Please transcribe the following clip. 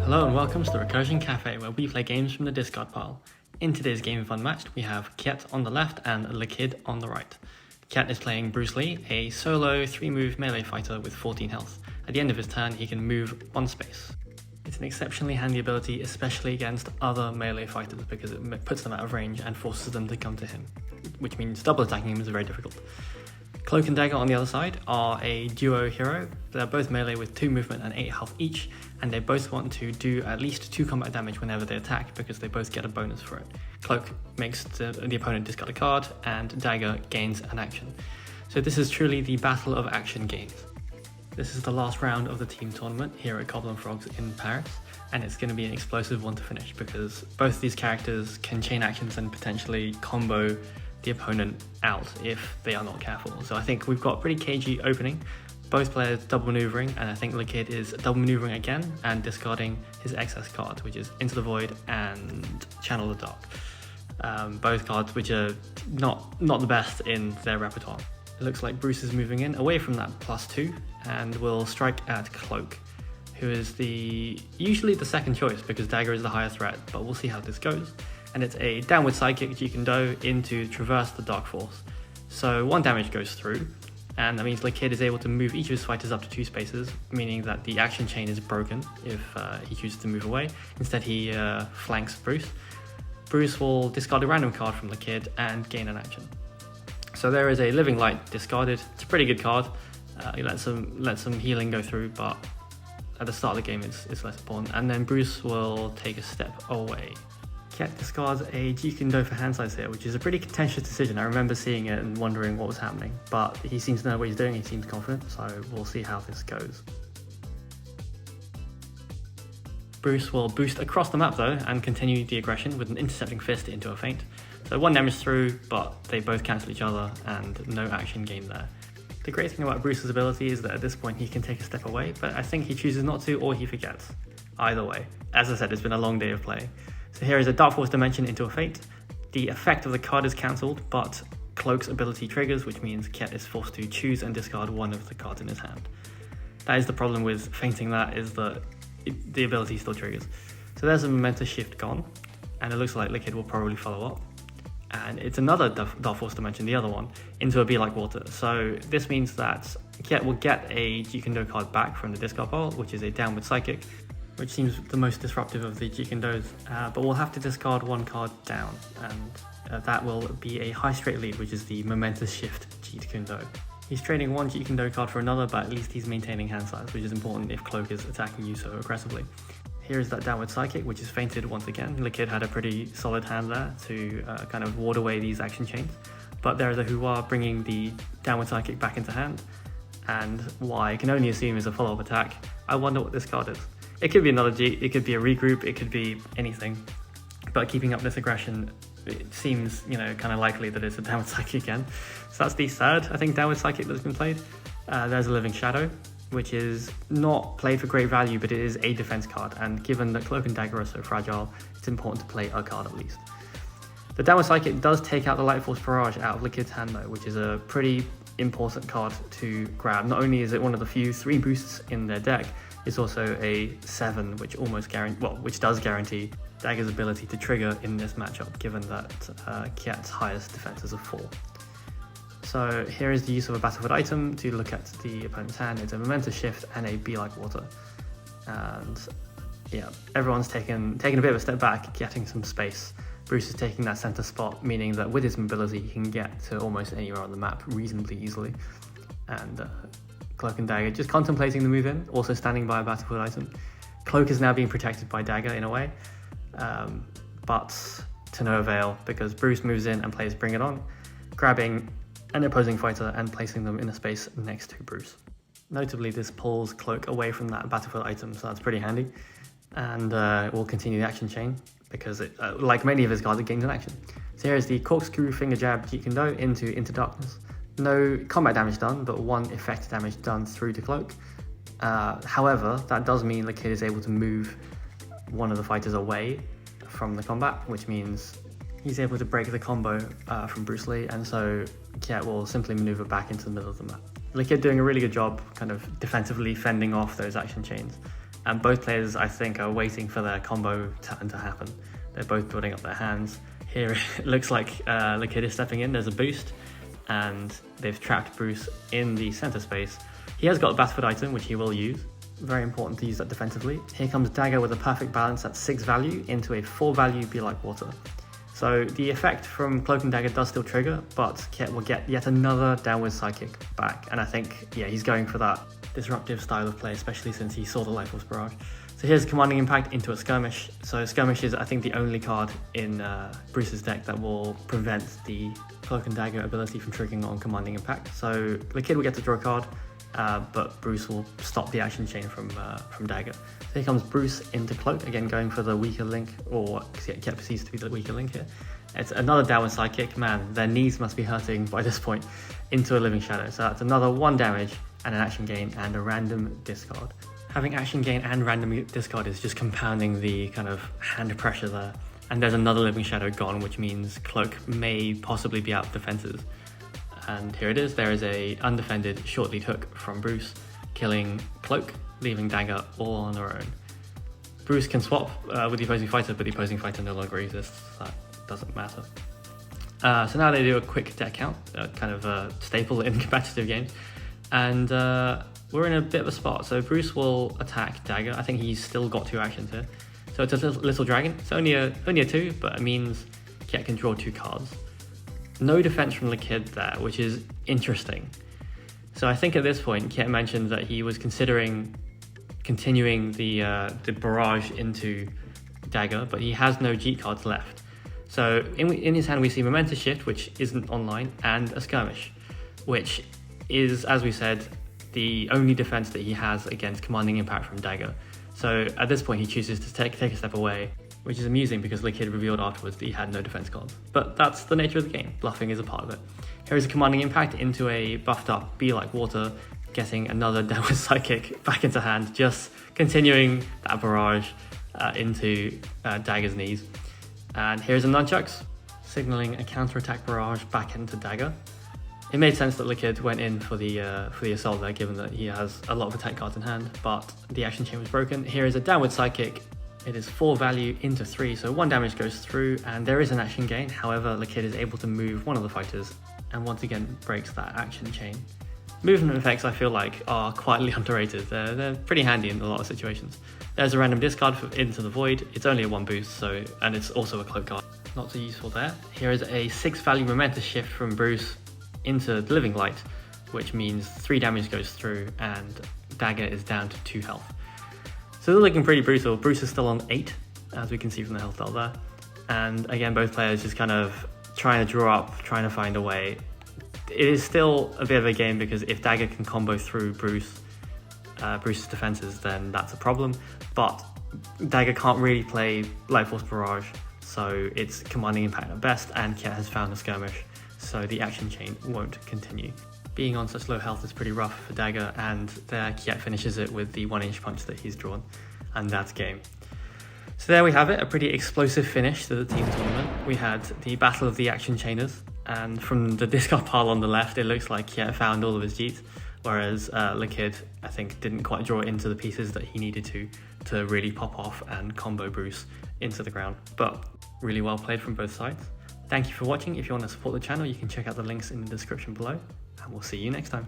Hello and welcome to the Recursion Cafe, where we play games from the discard pile. In today's game of Unmatched, we have Kjet on the left and Le Kid on the right. Kjet is playing Bruce Lee, a solo 3-move melee fighter with 14 health. At the end of his turn, he can move one space. It's an exceptionally handy ability, especially against other melee fighters, because it puts them out of range and forces them to come to him, which means double attacking him is very difficult. Cloak and Dagger on the other side are a duo hero. They're both melee with 2 movement and 8 health each, and they both want to do at least 2 combat damage whenever they attack because they both get a bonus for it. Cloak makes the opponent discard a card, and Dagger gains an action. So this is truly the battle of action games. This is the last round of the team tournament here at Cobble Frogs in Paris, and it's going to be an explosive one to finish because both these characters can chain actions and potentially combo the opponent out if they are not careful. So I think we've got a pretty cagey opening. Both players double maneuvering, and I think Le Kid is double maneuvering again and discarding his excess card, which is Into the Void and Channel the Dark. Both cards which are not the best in their repertoire. It looks like Bruce is moving in away from that +2 and will strike at Cloak, who is usually the second choice because Dagger is the higher threat, but we'll see how this goes. And it's a downward sidekick you can do into traverse the Dark Force. So 1 damage goes through, and that means Le Kid is able to move each of his fighters up to 2 spaces, meaning that the action chain is broken if he chooses to move away. Instead he flanks Bruce. Bruce will discard a random card from Le Kid and gain an action. So there is a Living Light discarded. It's a pretty good card. He lets some healing go through, but at the start of the game it's less important. And then Bruce will take a step away. Kjet discards a Jikendo for hand size here, which is a pretty contentious decision. I remember seeing it and wondering what was happening, but he seems to know what he's doing, he seems confident, so we'll see how this goes. Bruce will boost across the map though and continue the aggression with an intercepting fist into a feint. So 1 damage through, but they both cancel each other and no action gained there. The great thing about Bruce's ability is that at this point he can take a step away, but I think he chooses not to or he forgets. Either way, as I said, it's been a long day of play. So here is a Dark Force Dimension into a feint. The effect of the card is cancelled, but Cloak's ability triggers, which means Kjet is forced to choose and discard one of the cards in his hand. That is the problem with feinting that, is that the ability still triggers. So there's a momentous shift gone, and it looks like Le Kid will probably follow up. And it's another Dark Force Dimension, the other one, into a Be Like Water. So this means that Kjet will get a Jikendo card back from the discard pile, which is a Downward Psychic, which seems the most disruptive of the Jikendos, but we'll have to discard 1 card down, and that will be a high straight lead, which is the momentous shift Jikendo. He's trading 1 Jikendo card for another, but at least he's maintaining hand size, which is important if Cloak is attacking you so aggressively. Here's that Downward Psychic, which is feinted once again. Le Kid had a pretty solid hand there to kind of ward away these action chains, but there is a Hua bringing the Downward Psychic back into hand, and what I can only assume is a follow-up attack. I wonder what this card is. It could be another G, it could be a regroup, it could be anything. But keeping up this aggression, it seems, kind of likely that it's a Downward Psychic again. So that's the third, I think, Downward Psychic that's been played. There's a Living Shadow, which is not played for great value, but it is a defense card. And given that Cloak and Dagger are so fragile, it's important to play a card at least. The Downward Psychic does take out the Light Force Barrage out of Le Kid's hand though, which is a pretty important card to grab. Not only is it one of the few 3 boosts in their deck, it's also a 7, which does guarantee Dagger's ability to trigger in this matchup, given that Kjet's highest defense is a 4. So here is the use of a battlefield item to look at the opponent's hand. It's a momentous shift and a Be Like Water. And yeah, everyone's taken a bit of a step back, getting some space. Bruce is taking that center spot, meaning that with his mobility he can get to almost anywhere on the map reasonably easily. And Cloak and Dagger just contemplating the move in, also standing by a battlefield item. Cloak is now being protected by Dagger in a way, but to no avail because Bruce moves in and plays Bring It On, grabbing an opposing fighter and placing them in a space next to Bruce. Notably, this pulls Cloak away from that battlefield item, so that's pretty handy. And we'll continue the action chain because, like many of his cards, it gains an action. So here's the Corkscrew Finger Jab Jikendo into Darkness. No combat damage done, but 1 effect damage done through to Cloak. However, that does mean the Kid is able to move one of the fighters away from the combat, which means he's able to break the combo from Bruce Lee, and so Kjet will simply maneuver back into the middle of the map. Le Kid doing a really good job kind of defensively fending off those action chains. and both players, I think, are waiting for their combo turn to happen. They're both building up their hands. Here it looks like the kid is stepping in, there's a boost, and they've trapped Bruce in the center space. He has got a Battlefield item, which he will use. Very important to use that defensively. Here comes Dagger with a perfect balance at 6 value into a 4 value Be Like Water. So the effect from Cloak and Dagger does still trigger, but Kjet will get yet another downward sidekick back. And I think, yeah, he's going for that disruptive style of play, especially since he saw the Life Force Barrage. So here's Commanding Impact into a Skirmish. So Skirmish is, I think, the only card in Bruce's deck that will prevent the Cloak and Dagger ability from triggering on Commanding Impact. So the kid will get to draw a card, but Bruce will stop the action chain from Dagger. So here comes Bruce into Cloak, again going for the weaker link, or Kjet proceeds to be the weaker link here. It's another downward sidekick. Man, their knees must be hurting by this point, into a Living Shadow. So that's another 1 damage and an action gain and a random discard. Having action gain and random discard is just compounding the kind of hand pressure there. And there's another Living Shadow gone, which means Cloak may possibly be out of defenses. And here it is, there is a undefended short lead hook from Bruce, killing Cloak, leaving Dagger all on her own. Bruce can swap with the opposing fighter, but the opposing fighter no longer exists, so that doesn't matter. So now they do a quick deck count, kind of a staple in competitive games. And we're in a bit of a spot, so Bruce will attack Dagger. I think he's still got 2 actions here. So it's a little dragon, it's only a 2, but it means Kjet can draw 2 cards. No defense from the kid there, which is interesting. So I think at this point, Kjet mentioned that he was considering continuing the barrage into Dagger, but he has no Jeet cards left. So in his hand we see Momentous Shift, which isn't online, and a Skirmish, which is, as we said, the only defense that he has against Commanding Impact from Dagger. So at this point he chooses to take a step away, which is amusing because the kid revealed afterwards that he had no defense cards. But that's the nature of the game, bluffing is a part of it. Here is a Commanding Impact into a buffed up Be Like Water, getting another downward sidekick back into hand, just continuing that barrage into Dagger's knees. And here's a Nunchucks, signaling a counterattack barrage back into Dagger. It made sense that the kid went in for the assault there, given that he has a lot of attack cards in hand, but the action chain was broken. Here is a downward sidekick. It is 4 value into 3, so 1 damage goes through, and there is an action gain. However, the kid is able to move one of the fighters, and once again breaks that action chain. Movement effects, I feel like, are quietly underrated. They're pretty handy in a lot of situations. There's a random discard into the void. It's only a 1 boost, and it's also a cloak card. Not so useful there. Here is a 6 value Momentous Shift from Bruce into the Living Light, which means 3 damage goes through and Dagger is down to 2 health. So they're looking pretty brutal. Bruce is still on 8, as we can see from the health tile there. And again, both players just kind of trying to draw up, trying to find a way. It is still a bit of a game because if Dagger can combo through Bruce's defenses, then that's a problem. But Dagger can't really play Life Force Barrage, so it's Commanding Impact at best, and Kjet has found a Skirmish, so the action chain won't continue. Being on such low health is pretty rough for Dagger, and there Kjet finishes it with the 1-inch punch that he's drawn, and that's game. So there we have it, a pretty explosive finish to the team tournament. We had the battle of the action chainers, and from the discard pile on the left, it looks like Kjet found all of his Jeets, whereas Liquid, I think, didn't quite draw into the pieces that he needed to really pop off and combo Bruce into the ground. But really well played from both sides. Thank you for watching. If you want to support the channel, you can check out the links in the description below, and we'll see you next time.